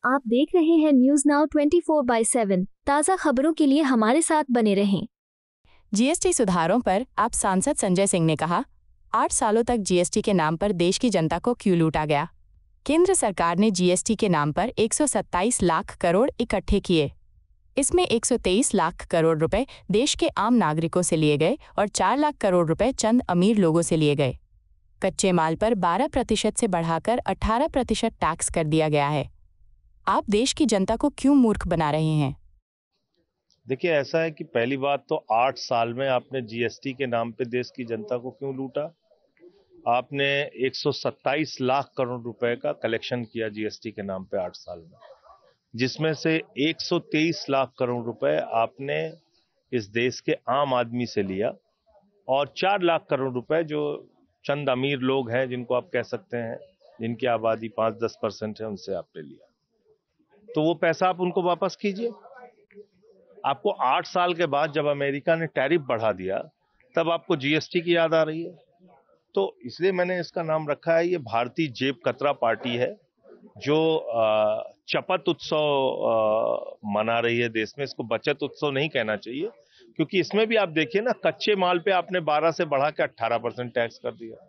आप देख रहे हैं न्यूज नाउ 24/7। ताज़ा खबरों के लिए हमारे साथ बने रहें। जीएसटी सुधारों पर आप सांसद संजय सिंह ने कहा, 8 सालों तक जीएसटी के नाम पर देश की जनता को क्यों लूटा गया। केंद्र सरकार ने जीएसटी के नाम पर 127 लाख करोड़ इकट्ठे किए। इसमें 123 लाख करोड़ रुपए देश के आम नागरिकों से लिए गए और 4 लाख करोड़ रुपए चंद अमीर लोगों से लिए गए। कच्चे माल पर 12% से बढ़ाकर 18% टैक्स कर दिया गया है। आप देश की जनता को क्यों मूर्ख बना रहे हैं? देखिए, ऐसा है कि पहली बात तो 8 साल में आपने जीएसटी के नाम पे देश की जनता को क्यों लूटा। आपने 127 लाख करोड़ रुपए का कलेक्शन किया जीएसटी के नाम पे 8 साल में, जिसमें से 123 लाख करोड़ रुपए आपने इस देश के आम आदमी से लिया और 4 लाख करोड़ रुपए जो चंद अमीर लोग हैं, जिनको आप कह सकते हैं, जिनकी आबादी 5-10% है, उनसे आपने लिया। तो वो पैसा आप उनको वापस कीजिए। आपको 8 साल के बाद जब अमेरिका ने टैरिफ बढ़ा दिया, तब आपको जीएसटी की याद आ रही है। तो इसलिए मैंने इसका नाम रखा है, ये भारतीय जेब कतरा पार्टी है जो चपत उत्सव मना रही है देश में। इसको बचत उत्सव नहीं कहना चाहिए, क्योंकि इसमें भी आप देखिए ना, कच्चे माल पे आपने 12 से बढ़ा के 18% टैक्स कर दिया,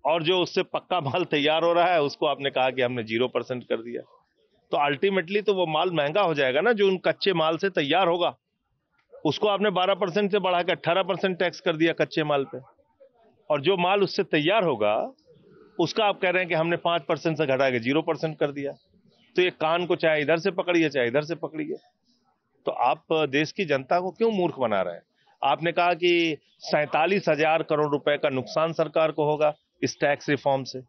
और जो उससे पक्का माल तैयार हो रहा है उसको आपने कहा कि हमने 0% कर दिया। तो अल्टीमेटली तो वो माल महंगा हो जाएगा ना, जो उन कच्चे माल से तैयार होगा। उसको आपने 12% से बढ़ा के 18% टैक्स कर दिया कच्चे माल पे, और जो माल उससे तैयार होगा उसका आप कह रहे हैं कि हमने 5% से घटा के 0% कर दिया। तो ये कान को चाहे इधर से पकड़िए चाहे इधर से पकड़िए। तो आप देश की जनता को क्यों मूर्ख बना रहे हैं? आपने कहा कि 47,000 करोड़ रुपए का नुकसान सरकार को होगा इस टैक्स रिफॉर्म से,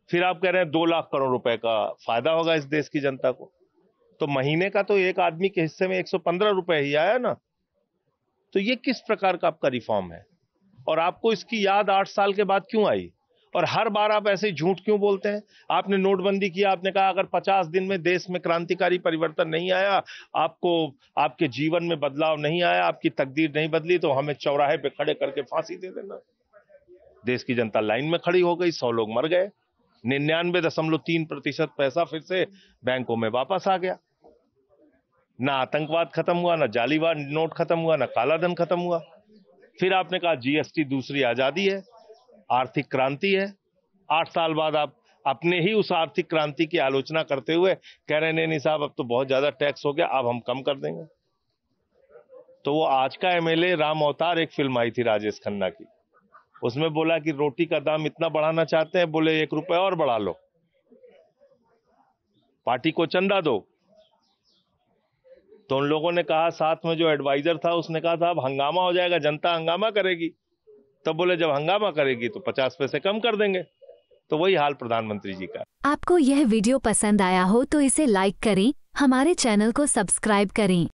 फिर आप कह रहे हैं 2 लाख करोड़ रुपए का फायदा होगा इस देश की जनता को। तो महीने का तो एक आदमी के हिस्से में 115 रुपए ही आया ना। तो ये किस प्रकार का आपका रिफॉर्म है? और आपको इसकी याद 8 साल के बाद क्यों आई? और हर बार आप ऐसे ही झूठ क्यों बोलते हैं? आपने नोटबंदी किया, आपने कहा अगर 50 दिन में देश में क्रांतिकारी परिवर्तन नहीं आया, आपको आपके जीवन में बदलाव नहीं आया, आपकी तकदीर नहीं बदली, तो हमें चौराहे पे खड़े करके फांसी दे देना। देश की जनता लाइन में खड़ी हो गई, 100 लोग मर गए, 99.3% पैसा फिर से बैंकों में वापस आ गया। ना आतंकवाद खत्म हुआ, ना जालीवाद नोट खत्म हुआ, ना काला धन खत्म हुआ। फिर आपने कहा जीएसटी दूसरी आजादी है, आर्थिक क्रांति है। 8 साल बाद आप अपने ही उस आर्थिक क्रांति की आलोचना करते हुए कह रहे हैं नहीं साहब, अब तो बहुत ज्यादा टैक्स हो गया, अब हम कम कर देंगे। तो वो आज का एमएलए राम अवतार, एक फिल्म आई थी राजेश खन्ना की, उसमें बोला कि रोटी का दाम इतना बढ़ाना चाहते हैं, बोले 1 रुपए और बढ़ा लो, पार्टी को चंदा दो। तो उन लोगों ने कहा, साथ में जो एडवाइजर था उसने कहा था अब हंगामा हो जाएगा, जनता हंगामा करेगी। तब बोले जब हंगामा करेगी तो 50 पैसे कम कर देंगे। तो वही हाल प्रधानमंत्री जी का। आपको यह वीडियो पसंद आया हो तो इसे लाइक करें, हमारे चैनल को सब्सक्राइब करें।